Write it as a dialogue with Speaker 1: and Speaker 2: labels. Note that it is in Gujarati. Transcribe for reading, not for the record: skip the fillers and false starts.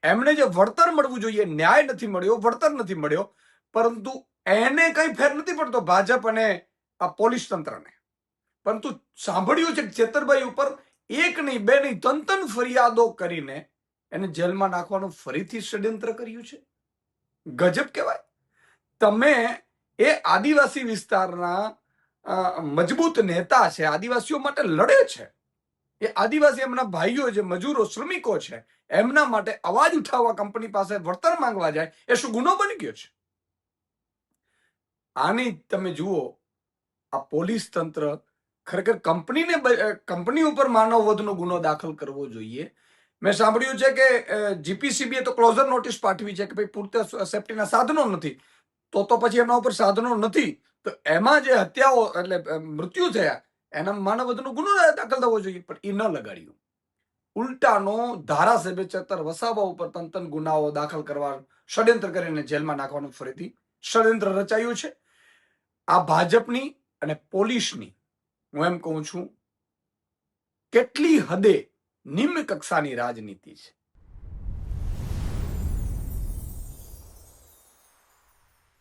Speaker 1: એમને જે વળતર મળવું જોઈએ, ન્યાય નથી મળ્યો, વળતર નથી મળ્યો, પરંતુ એને કઈ ફેર નથી પડતો ભાજપ અને આ પોલીસ તંત્રને. પરંતુ સાંભળ્યું છે કે ચેતરભાઈ ઉપર એક નહીં, બે નહીં, ત્રણ ફરિયાદો કરીને એને જેલમાં નાખવાનું ફરીથી ષડયંત્ર કર્યું છે. ગજબ કહેવાય. તમે એ આદિવાસી વિસ્તારના મજબૂત નેતા છે, આદિવાસીઓ માટે લડે છે, એ આદિવાસી એમના ભાઈઓ જે મજૂરો શ્રમિકો છે એમના માટે અવાજ ઉઠાવવા કંપની પાસે વળતર માંગવા જાય, એ શું ગુનો બની ગયો છે? આની તમે જુઓ, આ પોલીસ તંત્ર ખરેખર કંપની ઉપર માનવ વધનો ગુનો દાખલ કરવો જોઈએ. મેં સાંભળ્યું છે કે જીપીસીબીએ તો ક્લોઝર નોટિસ પાઠવી છે કે ભાઈ પૂરતા સેફટીના સાધનો નથી, તો પછી એમના ઉપર સાધનો નથી, તો એમાં જે હત્યાઓ એટલે મૃત્યુ થયા એના માનવ વધનો ગુનો દાખલ થવો જોઈએ, પણ એ ન લગાડ્યું. ઉલટાનો ધારાસભ્ય ચેતર વસાવા ઉપર તંતન ગુનાઓ દાખલ કરવા ષડયંત્ર કરીને જેલમાં નાખવાનું ફરીથી ષડયંત્ર રચાયું છે. આ ભાજપની અને પોલીસની, હું એમ કહું છું, કેટલી હદે નિમ્ન કક્ષાની રાજનીતિ છે.